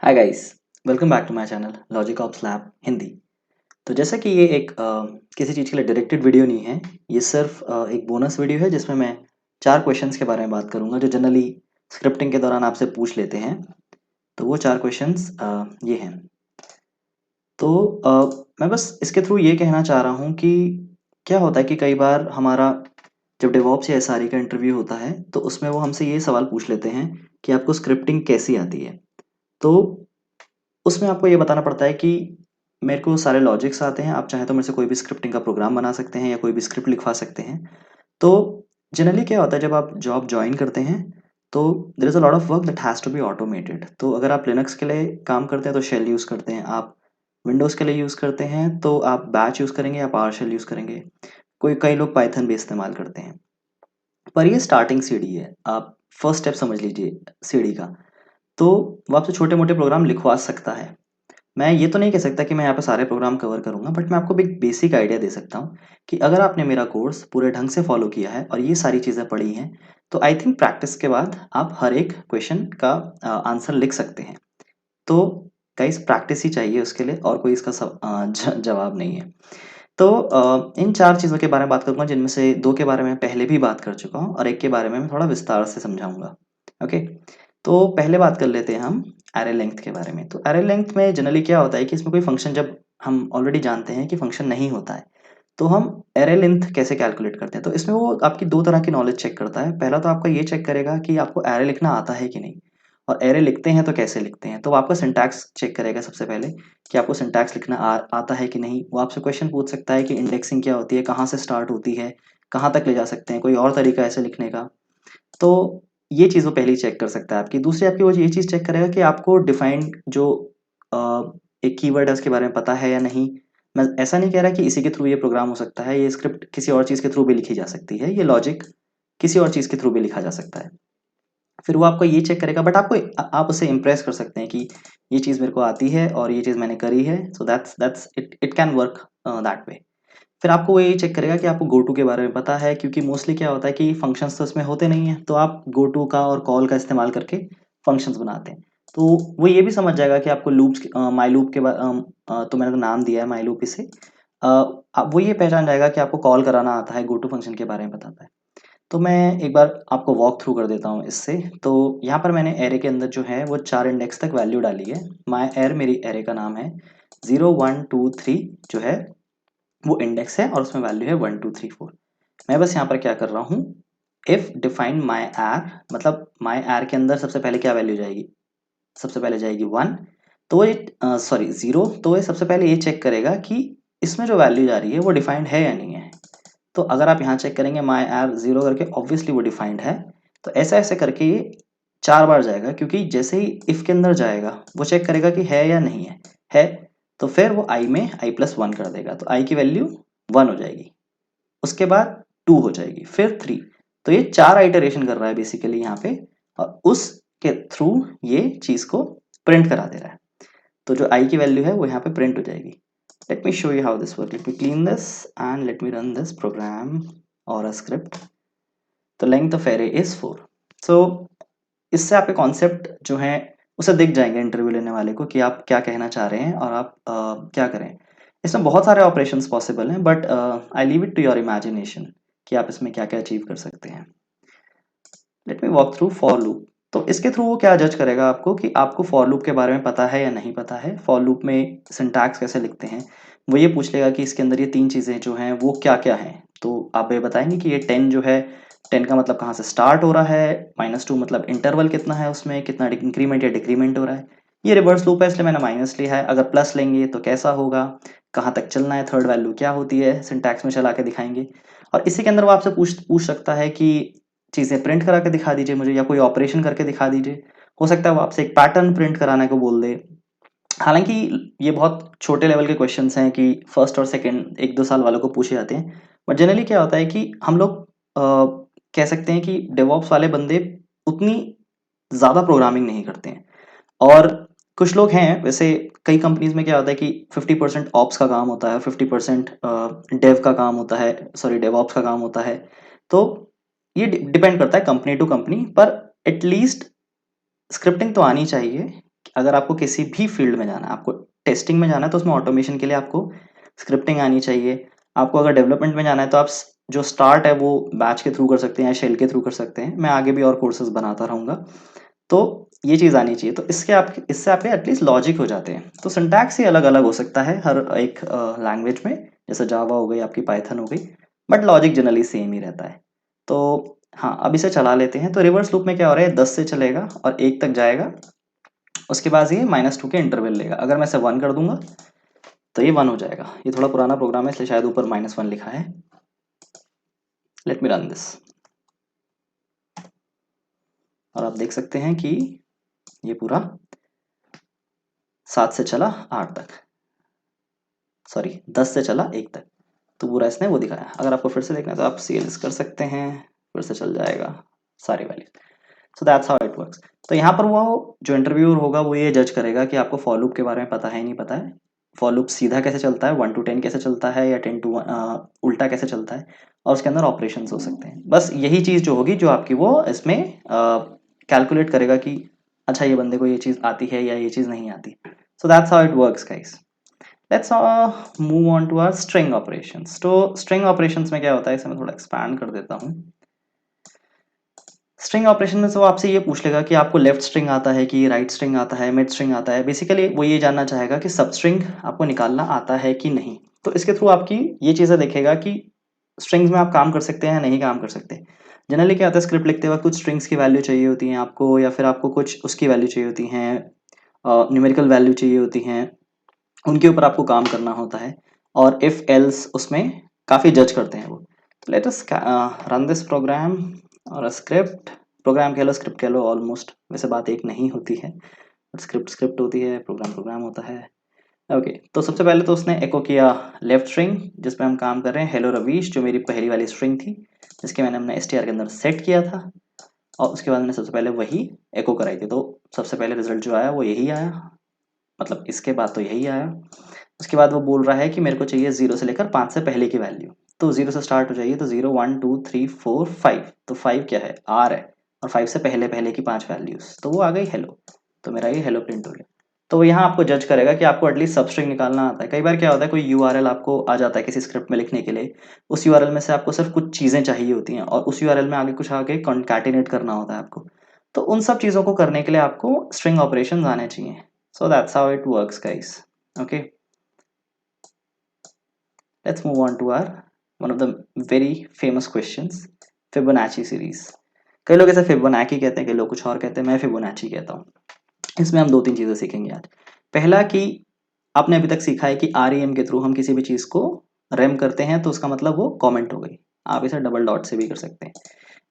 Hi guys, welcome back to my channel logic ops lab Hindi. तो जैसा कि ये एक किसी चीज़ के लिए डायरेक्टेड वीडियो नहीं है, ये सिर्फ एक बोनस वीडियो है जिसमें मैं 4 क्वेश्चंस के बारे में बात करूँगा जो जनरली स्क्रिप्टिंग के दौरान आपसे पूछ लेते हैं। तो वो 4 क्वेश्चंस ये हैं। तो मैं बस इसके थ्रू ये कहना चाह रहा हूँ कि क्या होता है कि कई बार हमारा जब डेवऑप्स या एसआरई का इंटरव्यू होता है, तो उसमें वो हमसे ये सवाल पूछ लेते हैं कि आपको स्क्रिप्टिंग कैसी आती है? तो उसमें आपको ये बताना पड़ता है कि मेरे को सारे लॉजिक्स आते हैं, आप चाहें तो मेरे से कोई भी स्क्रिप्टिंग का प्रोग्राम बना सकते हैं या कोई भी स्क्रिप्ट लिखवा सकते हैं। तो जनरली क्या होता है जब आप जॉब जॉइन करते हैं, तो there is a lot of work that has to be automated. तो अगर आप लिनक्स के लिए काम करते हैं तो शेल यूज़ करते हैं, आप विंडोज़ के लिए यूज़ करते हैं तो आप बैच यूज़ करेंगे या पावरशेल यूज़ करेंगे। कई लोग पाइथन भी इस्तेमाल करते हैं। पर ये स्टार्टिंग सीढ़ी है, आप फर्स्ट स्टेप समझ लीजिए सीढ़ी का। तो वो आपसे छोटे-मोटे प्रोग्राम लिखवा सकता है। मैं ये तो नहीं कह सकता कि मैं यहाँ पे सारे प्रोग्राम कवर करूँगा, बट मैं आपको एक बेसिक आइडिया दे सकता हूँ कि अगर आपने मेरा कोर्स पूरे ढंग से फॉलो किया है और ये सारी चीज़ें पढ़ी हैं, तो आई थिंक प्रैक्टिस के बाद आप हर एक क्वेश्चन का आंसर लिख सकते हैं। तो गाइस प्रैक्टिस ही चाहिए उसके लिए, और कोई इसका जवाब नहीं है। तो इन 4 चीज़ों के बारे में बात करूँगा जिनमें से 2 के बारे में पहले भी बात कर चुका हूँ और 1 के बारे में मैं थोड़ा विस्तार से समझाऊँगा। ओके? तो पहले बात कर लेते हैं हम अरे लेंथ के बारे में। तो अरे लेंथ में जनरली क्या होता है कि इसमें कोई फंक्शन, जब हम ऑलरेडी जानते हैं कि फंक्शन नहीं होता है, तो हम अरे लेंथ कैसे कैलकुलेट करते हैं? तो इसमें वो आपकी 2 तरह की नॉलेज चेक करता है। पहला तो आपका ये चेक करेगा कि आपको अरे लिखना आता है कि नहीं, और अरे लिखते हैं तो कैसे लिखते हैं। तो वो आपका सिंटैक्स चेक करेगा सबसे पहले कि आपको सिंटैक्स लिखना आता है कि नहीं। वो आपसे क्वेश्चन पूछ सकता है कि इंडेक्सिंग क्या होती है, कहाँ से स्टार्ट होती है, कहाँ तक ले जा सकते हैं, कोई और तरीका है इसे लिखने का। तो ये चीज़ वो पहले ही चेक कर सकता है आपकी। दूसरी आपकी वो ये चीज़ चेक करेगा कि आपको डिफाइंड जो एक कीवर्ड है उसके बारे में पता है या नहीं। मैं ऐसा नहीं कह रहा कि इसी के थ्रू ये प्रोग्राम हो सकता है, ये स्क्रिप्ट किसी और चीज़ के थ्रू भी लिखी जा सकती है, ये लॉजिक किसी और चीज़ के थ्रू भी लिखा जा सकता है। फिर वो आपको ये चेक करेगा, बट आप उसे इम्प्रेस कर सकते हैं कि ये चीज़ मेरे को आती है और ये चीज़ मैंने करी है, so that's it it can work that way. फिर आपको वो ये चेक करेगा कि आपको गो टू के बारे में पता है, क्योंकि मोस्टली क्या होता है कि फंक्शंस तो इसमें होते नहीं हैं, तो आप गो टू का और कॉल का इस्तेमाल करके फंक्शंस बनाते हैं। तो वो ये भी समझ जाएगा कि आपको लूप्स माय लूप के तो मैंने तो नाम दिया है माय लूप इसे। अब वो ये पहचान जाएगा कि आपको कॉल कराना आता है, गो टू फंक्शन के बारे में बताता है। तो मैं एक बार आपको वॉक थ्रू कर देता हूँ इससे। तो यहाँ पर मैंने एरे के अंदर जो है वो 4 इंडेक्स तक वैल्यू डाली है। माय एर मेरी एरे का नाम है। 0 1 2 3 जो है वो इंडेक्स है और उसमें वैल्यू है 1 2 3 4। मैं बस यहाँ पर क्या कर रहा हूँ, इफ डिफाइन माई एर, मतलब माई एर के अंदर सबसे पहले क्या वैल्यू जाएगी, सबसे पहले जाएगी 1। तो ये सॉरी 0। तो ये सबसे पहले ये चेक करेगा कि इसमें जो वैल्यू जा रही है वो डिफाइंड है या नहीं है। तो अगर आप यहाँ चेक करेंगे माई एर 0 करके, ऑब्वियसली वो डिफाइंड है। तो ऐसे ऐसे करके ये 4 बार जाएगा, क्योंकि जैसे ही इफ के अंदर जाएगा वो चेक करेगा कि है या नहीं है। तो फिर वो आई में i+1 कर देगा, तो आई की वैल्यू 1 हो जाएगी। उसके बाद 2 हो जाएगी, फिर 3। तो ये 4 आइटरेशन कर रहा है बेसिकली यहाँ पे, और उसके थ्रू ये चीज़ को प्रिंट करा दे रहा है। तो जो आई की वैल्यू है वो यहाँ पे प्रिंट हो जाएगी। Let me show you how this work. Let me clean this and let me run this program और अ स्क्रिप्ट। तो length of array is 4। So इससे आपके कॉन्सेप्ट जो है उसे दिख जाएंगे इंटरव्यू लेने वाले को कि आप क्या कहना चाह रहे हैं और आप क्या करें। इसमें बहुत सारे ऑपरेशंस पॉसिबल हैं, but I leave it to your imagination कि आप इसमें क्या क्या अचीव कर सकते हैं। Let me walk through for loop. तो इसके थ्रू वो क्या जज करेगा आपको कि आपको फॉर लूप के बारे में पता है या नहीं पता है, फॉर लूप में सिंटैक्स कैसे लिखते हैं। वो ये पूछ लेगा कि इसके अंदर ये 3 चीज़ें जो हैं वो क्या क्या हैं। तो आप ये बताएंगे कि ये 10 जो है, 10 का मतलब कहाँ से स्टार्ट हो रहा है, -2 मतलब इंटरवल कितना है, उसमें कितना इंक्रीमेंट या डिक्रीमेंट हो रहा है। ये रिवर्स लूप है इसलिए मैंने माइनस लिया है, अगर प्लस लेंगे तो कैसा होगा, कहाँ तक चलना है, थर्ड वैल्यू क्या होती है, सिंटैक्स में चला के दिखाएंगे। और इसी के अंदर वो आपसे पूछ पूछ सकता है कि चीज़ें प्रिंट करा के दिखा दीजिए मुझे, या कोई ऑपरेशन करके दिखा दीजिए। हो सकता है वो आपसे एक पैटर्न प्रिंट कराने को बोल दे। हालाँकि ये बहुत छोटे लेवल के क्वेश्चन्स हैं कि फर्स्ट और सेकंड 1-2 साल वालों को पूछे जाते हैं। बट जनरली क्या होता है कि हम लोग कह सकते हैं कि डेवऑप्स वाले बंदे उतनी ज़्यादा प्रोग्रामिंग नहीं करते हैं। और कुछ लोग हैं वैसे, कई कंपनीज़ में क्या होता है कि 50% ऑप्स का काम होता है, 50% डेव का काम होता है, सॉरी डेवऑप्स का काम होता है। तो ये डिपेंड करता है कंपनी टू कंपनी, पर एटलीस्ट स्क्रिप्टिंग तो आनी चाहिए। अगर आपको किसी भी फील्ड में जाना है, आपको टेस्टिंग में जाना है तो उसमें ऑटोमेशन के लिए आपको स्क्रिप्टिंग आनी चाहिए। आपको अगर डेवलपमेंट में जाना है तो आप जो स्टार्ट है वो बैच के थ्रू कर सकते हैं या शेल के थ्रू कर सकते हैं। मैं आगे भी और कोर्सेज बनाता रहूँगा। तो ये चीज़ आनी चाहिए, तो इससे आपके एटलीस्ट लॉजिक हो जाते हैं। तो सिंटैक्स ही अलग अलग हो सकता है हर एक लैंग्वेज में, जैसे जावा हो गई, आपकी पाइथन हो गई, बट लॉजिक जनरली सेम ही रहता है। तो हाँ, अब इसे चला लेते हैं। तो रिवर्स लूप में क्या हो रहा है, 10 से चलेगा और 1 तक जाएगा, उसके बाद ये -2 के इंटरवल लेगा। अगर मैं इसे 1 कर दूंगा तो ये 1 हो जाएगा। ये थोड़ा पुराना प्रोग्राम है इसलिए शायद ऊपर -1 लिखा है। लेट मी रन दिस, और आप देख सकते हैं कि ये पूरा 7 से चला 8 तक, सॉरी 10 से चला 1 तक, तो पूरा इसने वो दिखाया। अगर आपको फिर से देखना है तो आप CLS कर सकते हैं, फिर से चल जाएगा सारी value. So that's how it works. तो यहाँ पर वो जो इंटरव्यूअर होगा वो ये जज करेगा कि आपको फॉर लूप के बारे में पता है नहीं पता है, फॉर लूप सीधा कैसे चलता है, 1 to 10 कैसे चलता है, या 10 to 1 उल्टा कैसे चलता है, और उसके अंदर ऑपरेशंस हो सकते हैं। बस यही चीज़ जो होगी जो आपकी वो इसमें कैलकुलेट करेगा कि अच्छा ये बंदे को ये चीज़ आती है या ये चीज़ नहीं आती। So that's how it works guys. Let's move on to our string operations. तो स्ट्रिंग ऑपरेशंस में क्या होता है, इसे मैं थोड़ा एक्सपैंड कर देता हूँ। स्ट्रिंग ऑपरेशन में तो वो आपसे ये पूछ लेगा कि आपको लेफ्ट स्ट्रिंग आता है कि राइट स्ट्रिंग आता है, मिड स्ट्रिंग आता है। बेसिकली वो ये जानना चाहेगा कि सब स्ट्रिंग आपको निकालना आता है कि नहीं। तो इसके थ्रू आपकी ये चीज़ें देखेगा कि स्ट्रिंग्स में आप काम कर सकते हैं या नहीं काम कर सकते। जनरली क्या होता है, स्क्रिप्ट लिखते वक्त कुछ स्ट्रिंग्स की वैल्यू चाहिए होती है आपको, या फिर आपको कुछ उसकी वैल्यू चाहिए होती हैं, न्यूमेरिकल वैल्यू चाहिए होती हैं, उनके ऊपर आपको काम करना होता है। और इफ एल्स उसमें काफ़ी जज करते हैं वो। तो let us run this program, और स्क्रिप्ट प्रोग्राम कह लो, स्क्रिप्ट कह लो, ऑलमोस्ट वैसे बात एक नहीं होती है। स्क्रिप्ट स्क्रिप्ट होती है, प्रोग्राम प्रोग्राम होता है। ओके, तो सबसे पहले तो उसने एको किया लेफ्ट स्ट्रिंग जिस पे हम काम कर रहे हैं, हेलो रवीश, जो मेरी पहली वाली स्ट्रिंग थी जिसके मैंने अपने str के अंदर सेट किया था। और उसके बाद मैंने सबसे पहले वही एको कराई थी। तो सबसे पहले रिजल्ट जो आया वो यही आया, मतलब इसके बाद तो यही आया। उसके बाद वो बोल रहा है कि मेरे को चाहिए 0 से लेकर 5 से पहले की वैल्यू। तो 0 से स्टार्ट हो जाइए, तो 0 1 2 3 4 5। तो 5 क्या है, आर है, और 5 से पहले पहले की 5 वैल्यूज, तो वो आ गई हेलो। तो मेरा ये हेलो प्रिंट हो गया। तो यहाँ आपको जज करेगा कि आपको एटलीस्ट सबस्ट्रिंग निकालना आता है। कई बार क्या होता है, कोई यूआरएल आपको आ जाता है किसी स्क्रिप्ट में लिखने के लिए, उस यूआरएल में से आपको सिर्फ कुछ चीज़ें चाहिए होती हैं, और उस यूआरएल में आगे कुछ आगे कॉन्कैटिनेट करना होता है आपको। तो उन सब चीज़ों को करने के लिए आपको स्ट्रिंग ऑपरेशन आने चाहिए। सो that's how it works guys. Okay, let's move on to our one of the very famous questions, Fibonacci series. कई लोग इसे फिबोनाची कहते हैं, कई लोग कुछ और कहते हैं, मैं फिबोनाची कहता हूँ। इसमें हम 2-3 चीज़ें सीखेंगे आज। पहला कि आपने अभी तक सीखा है कि REM के थ्रू हम किसी भी चीज़ को रेम करते हैं तो उसका मतलब वो कमेंट हो गई। आप इसे डबल डॉट से भी कर सकते हैं।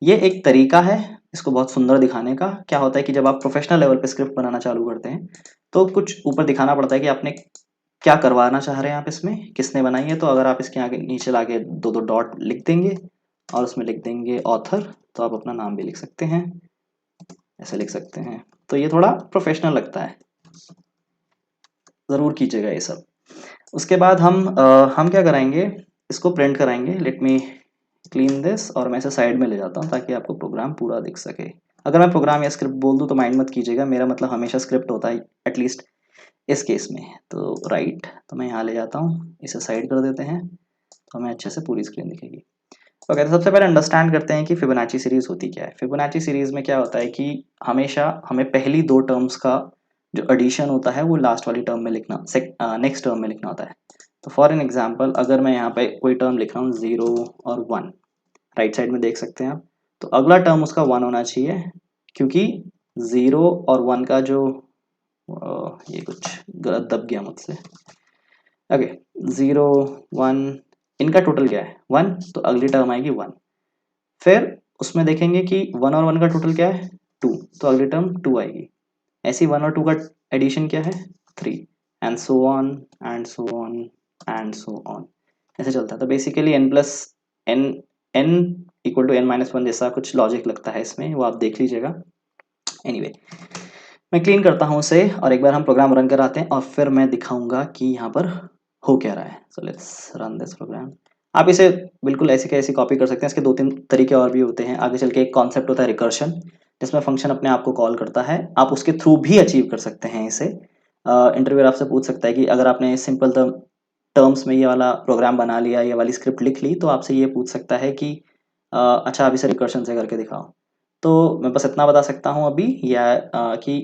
ये एक तरीका है इसको बहुत सुंदर दिखाने का। क्या होता है कि जब आप प्रोफेशनल लेवल पे स्क्रिप्ट बनाना चालू करते हैं तो कुछ ऊपर दिखाना पड़ता है कि आपने क्या करवाना चाह रहे हैं, आप इसमें किसने बनाई है। तो अगर आप इसके आगे नीचे लाके 2-2 डॉट लिख देंगे और उसमें लिख देंगे ऑथर, तो आप अपना नाम भी लिख सकते हैं, ऐसे लिख सकते हैं। तो ये थोड़ा प्रोफेशनल लगता है, ज़रूर कीजिएगा ये सब। उसके बाद हम क्या कराएंगे, इसको प्रिंट कराएंगे। लेट मी क्लीन दिस, और मैं इसे साइड में ले जाता हूँ ताकि आपको प्रोग्राम पूरा दिख सके। अगर मैं प्रोग्राम या स्क्रिप्ट बोल दूँ तो माइंड मत कीजिएगा, मेरा मतलब हमेशा स्क्रिप्ट होता है एटलीस्ट इस केस में। तो राइट, तो मैं यहाँ ले जाता हूँ, इसे साइड कर देते हैं, तो हमें अच्छे से पूरी स्क्रीन दिखेगी। ओके, तो सबसे पहले अंडरस्टैंड करते हैं कि फिबोनाची सीरीज होती क्या है। फिबोनाची सीरीज में क्या होता है कि हमेशा हमें पहली 2 टर्म्स का जो एडिशन होता है वो लास्ट वाली टर्म में लिखना, नेक्स्ट टर्म में लिखना होता है। तो फॉर एन एग्जाम्पल, अगर मैं यहाँ पे कोई टर्म लिख रहा हूँ 0 और 1, राइट साइड में देख सकते हैं आप, तो अगला टर्म उसका 1 होना चाहिए, क्योंकि 0 और 1 का जो ये कुछ गलत दब गया मुझसे। ओके, 0 1 इनका टोटल क्या है 1, तो अगली टर्म आएगी 1। फिर उसमें देखेंगे कि 1 और 1 का टोटल क्या है 2, तो अगली टर्म 2 आएगी। ऐसी 1 और 2 का एडिशन क्या है 3, and so on and so on and so on, ऐसे चलता है। तो basically n plus n n equal to n-1 जैसा कुछ लॉजिक लगता है इसमें, वो आप देख लीजिएगा। एनीवे, मैं क्लीन करता हूँ उसे, और एक बार हम प्रोग्राम रन कराते हैं और फिर मैं दिखाऊंगा कि यहाँ पर हो क्या रहा है। So let's run this program. आप इसे बिल्कुल ऐसे के ऐसे कॉपी कर सकते हैं। इसके 2-3 तरीके और भी होते हैं। आगे चल के एक कॉन्सेप्ट होता है रिकर्शन, जिसमें फंक्शन अपने आप को कॉल करता है, आप उसके थ्रू भी अचीव कर सकते हैं इसे। इंटरव्यूअर आपसे पूछ सकता है कि अगर आपने सिंपल टर्म्स में ये वाला प्रोग्राम बना लिया, ये वाली स्क्रिप्ट लिख ली, तो आपसे ये पूछ सकता है कि अच्छा आप इसे रिकर्शन से करके दिखाओ। तो मैं बस इतना बता सकता हूँ अभी, या कि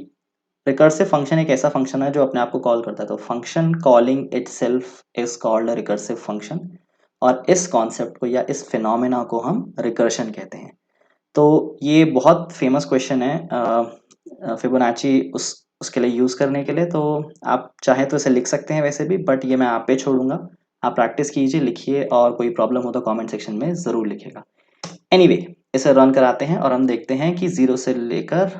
रिकर्सिव फंक्शन एक ऐसा फंक्शन है जो अपने आप को कॉल करता है। तो function calling itself is called a recursive function, और इस कॉन्सेप्ट को या इस फिनोमेना को हम रिकर्शन कहते हैं। तो ये बहुत फेमस क्वेश्चन है फिबोनाची उसके लिए यूज़ करने के लिए। तो आप चाहें तो इसे लिख सकते हैं वैसे भी, बट ये मैं आप पे छोड़ूंगा। आप प्रैक्टिस कीजिए, लिखिए, और कोई प्रॉब्लम हो तो कमेंट सेक्शन में ज़रूर लिखिएगा। एनीवे, इसे रन कराते हैं और हम देखते हैं कि 0 से लेकर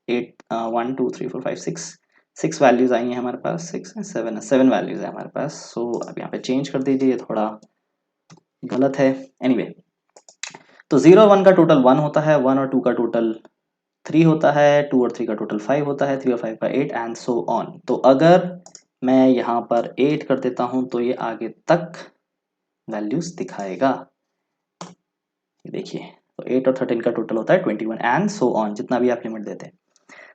8 1 2 3 4 5 6 वैल्यूज़ आई हैं हमारे पास। 6 है, 7 है, 7 वैल्यूज़ है हमारे पास। सो अब यहाँ पे चेंज कर दीजिए, ये थोड़ा गलत है। एनीवे, तो 0 और 1 का टोटल 1 होता है, 1 और 2 का टोटल 3 होता है, 2 और 3 का टोटल 5 होता है, 3 और 5 का 8 एंड सो ऑन। तो अगर मैं यहाँ पर 8 कर देता हूँ तो ये आगे तक वैल्यूज दिखाएगा। ये देखिए, तो 8 और 13 का टोटल होता है 21 एंड सो ऑन, जितना भी आप लिमिट देते हैं।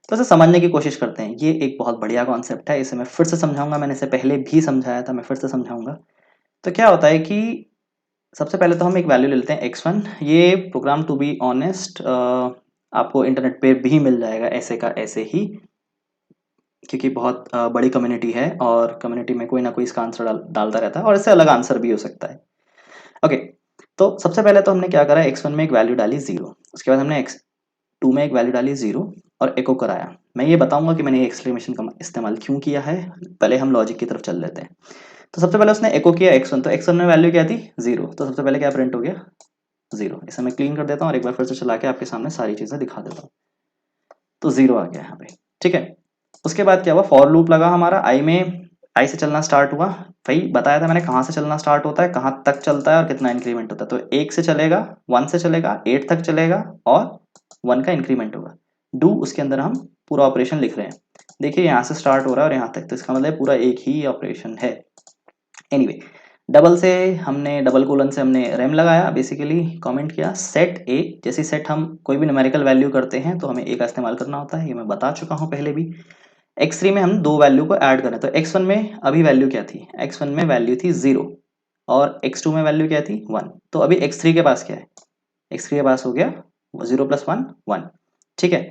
तो इसे समझने की कोशिश करते हैं। ये एक बहुत बढ़िया कॉन्सेप्ट है, इसे मैं फिर से समझाऊंगा। मैंने इसे पहले भी समझाया था, मैं फिर से समझाऊंगा। तो क्या होता है कि सबसे पहले तो हम एक वैल्यू ले लेते हैं x1। ये प्रोग्राम टू बी ऑनेस्ट आपको इंटरनेट पे भी मिल जाएगा ऐसे का ऐसे ही, क्योंकि बहुत बड़ी कम्युनिटी है और कम्युनिटी में कोई ना कोई इसका आंसर डालता रहता है, और इससे अलग आंसर भी हो सकता है। ओके, तो सबसे पहले तो हमने क्या करा, x1 में एक वैल्यू डाली 0, उसके बाद हमने x2 में एक वैल्यू डाली 0 और एको कराया। मैं ये बताऊंगा कि मैंने ये एक्सक्लेमेशन का इस्तेमाल क्यों किया है। पहले हम लॉजिक की तरफ चल लेते हैं। तो सबसे पहले उसने एको किया x1, तो x1 में वैल्यू क्या थी, 0। तो सबसे पहले क्या प्रिंट हो गया, 0। इसे मैं क्लीन कर देता हूँ और एक बार फिर से चला के आपके सामने सारी चीजें दिखा देता हूँ। तो 0 आ गया यहाँ पे, ठीक है। उसके बाद क्या हुआ, फॉर लूप लगा हमारा, आई से चलना स्टार्ट हुआ। भाई बताया था मैंने कहाँ से चलना स्टार्ट होता है, कहाँ तक चलता है और कितना इंक्रीमेंट होता है। तो 1 से चलेगा, 1 से चलेगा, 8 तक चलेगा और 1 का इंक्रीमेंट होगा। डू उसके अंदर हम पूरा ऑपरेशन लिख रहे हैं। देखिए यहाँ से स्टार्ट हो रहा है और यहाँ तक, तो इसका मतलब पूरा एक ही ऑपरेशन है। एनीवे, डबल से हमने डबल कोलन से हमने रेम लगाया, बेसिकली कमेंट किया सेट ए। जैसे सेट हम कोई भी न्यूमेरिकल वैल्यू करते हैं तो हमें ए का इस्तेमाल करना होता है, ये मैं बता चुका हूँ पहले भी। x3 में हम दो वैल्यू को ऐड करें, तो x1 में अभी वैल्यू क्या थी, x1 में वैल्यू थी 0 और x2 में वैल्यू क्या थी 1। तो अभी x3 के पास क्या है, x3 के पास हो गया 0 + 1 1, ठीक है।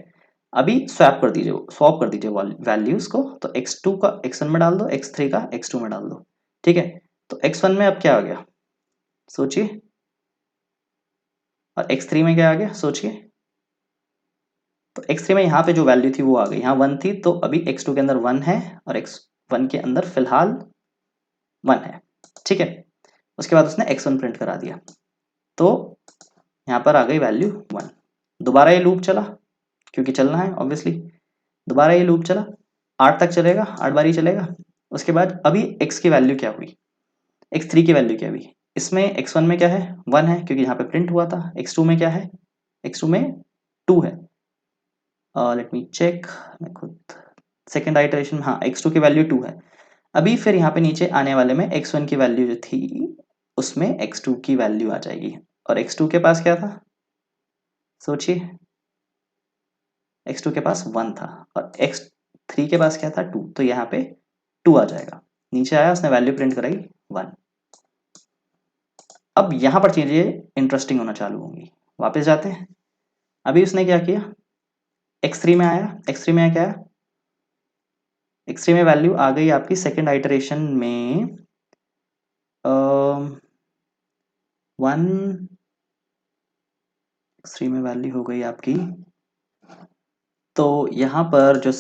अभी स्वैप कर दीजिए वैल्यूज को। तो x2 का x1 में डाल दो, x3 का x2 में डाल दो, ठीक है। तो x1 में अब क्या आ गया सोचिए, और x3 में क्या आ गया सोचिए। तो x3 में यहाँ पे जो वैल्यू थी वो आ गई, यहाँ 1 थी, तो अभी x2 के अंदर 1 है और x1 के अंदर फिलहाल 1 है, ठीक है। उसके बाद उसने x1 प्रिंट करा दिया, तो यहाँ पर आ गई वैल्यू 1। दोबारा ये लूप चला, क्योंकि चलना है ऑब्वियसली। दोबारा ये लूप चला, 8 तक चलेगा, 8 बार ही चलेगा। उसके बाद अभी x की वैल्यू क्या हुई, x3 की वैल्यू क्या हुई। इसमें x1 में क्या है 1 है, क्योंकि यहाँ पे प्रिंट हुआ था। x2 में क्या है, x2 में 2 है। लेट मी चेक, मैं खुद सेकेंड आइटरेशन, हाँ x2 की वैल्यू 2 है। अभी फिर यहाँ पे नीचे आने वाले में x1 की वैल्यू जो थी उसमें x2 की वैल्यू आ जाएगी, और x2 के पास क्या था सोचिए, x2 के पास 1 था और x3 के पास क्या था 2, तो यहाँ पे 2 आ जाएगा। नीचे आया, उसने वैल्यू प्रिंट कराई 1। अब यहाँ पर चीजें इंटरेस्टिंग होना चालू होंगी। वापस जाते हैं, अभी उसने क्या किया, x3 में आया, x3 में क्या आया, x3 में वैल्यू आ गई आपकी सेकेंड आइटरेशन में 1, x3 में वैल्यू हो गई आपकी। तो यहाँ पर जो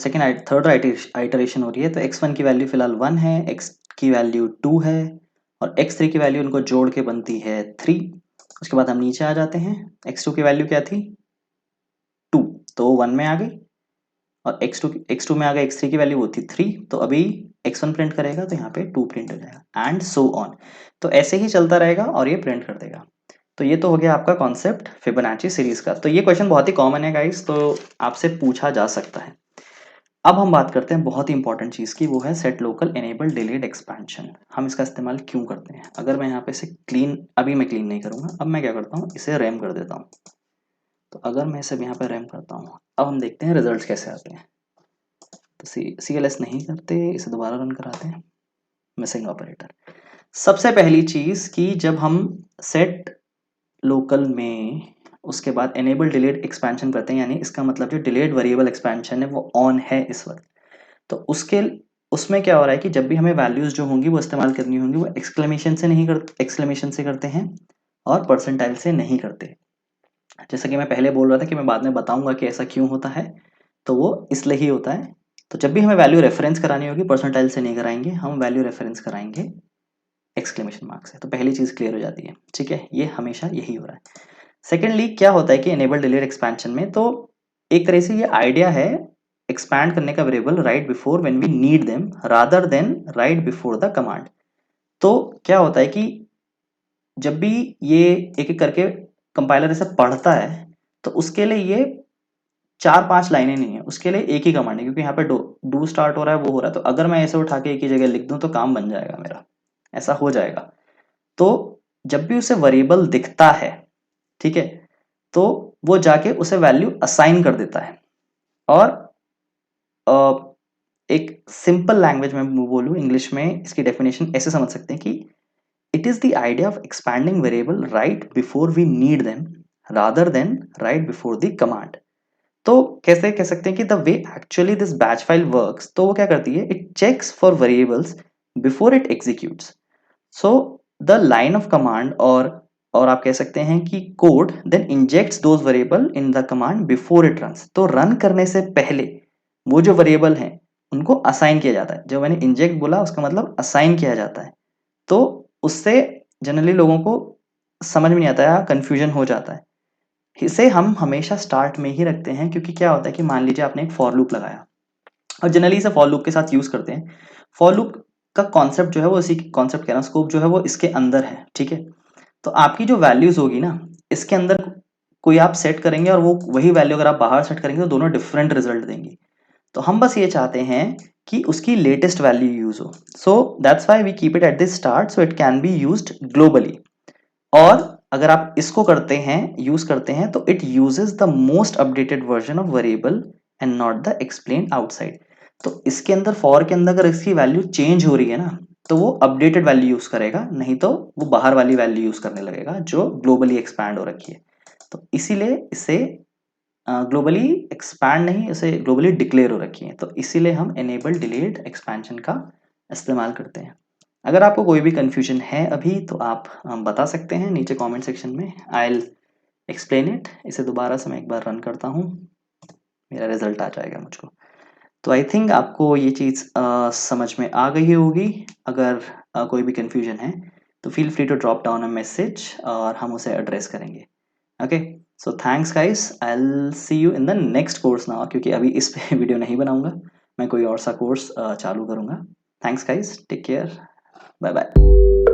थर्ड आइटरेशन हो रही है, तो x1 की वैल्यू फिलहाल 1 है, x की वैल्यू 2 है और x3 की वैल्यू उनको जोड़ के बनती है 3। उसके बाद हम नीचे आ जाते हैं, x2 की वैल्यू क्या थी 2, तो 1 में आ गई, और x2 में आ गई, x3 की वैल्यू वो थी 3, तो अभी x1 प्रिंट करेगा तो यहाँ पे 2 प्रिंट हो जाएगा एंड सो ऑन। तो ऐसे ही चलता रहेगा और ये प्रिंट कर देगा। तो ये तो हो गया आपका कॉन्सेप्ट फिबोनाची सीरीज का। तो ये क्वेश्चन बहुत ही कॉमन है गाइस, तो आपसे पूछा जा सकता है। अब हम बात करते हैं बहुत ही इंपॉर्टेंट चीज़ की, वो है set local enable delayed expansion. हम इसका इस्तेमाल क्यों करते हैं। अगर मैं यहाँ पे से क्लीन, अभी मैं क्लीन नहीं करूँगा, अब मैं क्या करता हूँ, इसे रैम कर देता हूँ। तो अगर मैं इसे यहाँ पे रैम करता हूँ, अब हम देखते हैं रिजल्ट्स कैसे आते हैं। तो CLS नहीं करते, इसे दोबारा रन कराते हैं। Missing operator. सबसे पहली चीज़ कि जब हम सेट लोकल में उसके बाद एनेबल डिलेड एक्सपेंशन करते हैं, यानी इसका मतलब जो डिलेड वेरिएबल एक्सपेंशन है वो ऑन है इस वक्त, तो उसमें क्या हो रहा है कि जब भी हमें वैल्यूज जो होंगी वो इस्तेमाल करनी होंगी, वो एक्सक्लेमेशन से करते हैं और परसेंटाइल से नहीं करते। जैसा कि मैं पहले बोल रहा था कि मैं बाद में बताऊंगा कि ऐसा क्यों होता है, तो वो इसलिए ही होता है। तो जब भी हमें वैल्यू रेफरेंस करानी होगी परसेंटाइल से नहीं कराएंगे, हम वैल्यू रेफरेंस कराएंगे एक्सक्लेमेशन मार्क से। तो पहली चीज क्लियर हो जाती है, ठीक है, ये हमेशा यही हो रहा है। सेकेंडली क्या होता है कि एनेबल डिलेड एक्सपेंशन में, तो एक तरह से ये आइडिया है एक्सपैंड करने का variable right before when we need them rather than right before the command. तो क्या होता है कि जब भी ये एक एक करके कंपाइलर इसे पढ़ता है, तो उसके लिए ये 4-5 लाइनें नहीं है, उसके लिए एक ही कमांड है, क्योंकि यहाँ पे डू स्टार्ट हो रहा है, वो हो रहा है। तो अगर मैं ऐसे उठा के एक ही जगह लिख दूं तो काम बन जाएगा मेरा, ऐसा हो जाएगा। तो जब भी उसे वेरिएबल दिखता है, ठीक है, तो वो जाके उसे वैल्यू असाइन कर देता है। और एक सिंपल लैंग्वेज में बोलूं इंग्लिश में, इसकी डेफिनेशन ऐसे समझ सकते हैं कि it is the idea of expanding variable right before we need them rather than right before the command. तो कैसे कह सकते हैं कि the way actually this batch file works, तो वो क्या करती है, it checks for variables before it executes. So the line of command और आप कह सकते हैं कि code then injects those variable in the command before it runs. तो रन करने से पहले वो जो वेरिएबल हैं उनको असाइन किया जाता है। जो मैंने इंजेक्ट बोला उसका मतलब असाइन किया जाता है। तो उससे जनरली लोगों को समझ में नहीं आता है, कंफ्यूजन हो जाता है। इसे हम हमेशा स्टार्ट में ही रखते हैं, क्योंकि क्या होता है कि मान लीजिए आपने एक फॉर लूप लगाया और जनरली इसे फॉर लूप के साथ यूज करते हैं। फॉर लूप का कॉन्सेप्ट जो है वो इसी कॉन्सेप्ट कह रहा हूँ, स्कोप जो है वो इसके अंदर है, ठीक है। तो आपकी जो वैल्यूज होगी ना, इसके अंदर कोई आप सेट करेंगे और वो वही वैल्यू अगर आप बाहर सेट करेंगे तो दोनों डिफरेंट रिजल्ट देंगी। तो हम बस ये चाहते हैं कि उसकी लेटेस्ट वैल्यू यूज हो। So that's why we keep it at the start so it can be used globally. और अगर आप इसको करते हैं, यूज करते हैं, तो it uses the most updated version of variable and not the explain outside. तो इसके अंदर फॉर के अंदर अगर इसकी वैल्यू चेंज हो रही है ना, तो वो अपडेटेड वैल्यू यूज करेगा, नहीं तो वो बाहर वाली वैल्यू यूज करने लगेगा जो ग्लोबली एक्सपैंड हो रखी है। तो इसीलिए इसे ग्लोबली एक्सपैंड नहीं, इसे ग्लोबली डिक्लेयर हो रखी है। तो इसीलिए हम एनेबल डिलेड एक्सपेंशन का इस्तेमाल करते हैं। अगर आपको कोई भी कंफ्यूजन है अभी, तो आप बता सकते हैं नीचे कमेंट सेक्शन में। I will explain it. इसे दोबारा से मैं एक बार रन करता हूँ, मेरा रिजल्ट आ जाएगा मुझको। तो आई थिंक आपको ये चीज़ समझ में आ गई होगी। अगर कोई भी कंफ्यूजन है तो feel free to drop down a message और हम उसे एड्रेस करेंगे। Okay, so thanks guys, I will see you in the next course now, क्योंकि अभी इस पे वीडियो नहीं बनाऊंगा, मैं कोई और सा कोर्स चालू करूंगा। Thanks guys, take care, bye bye.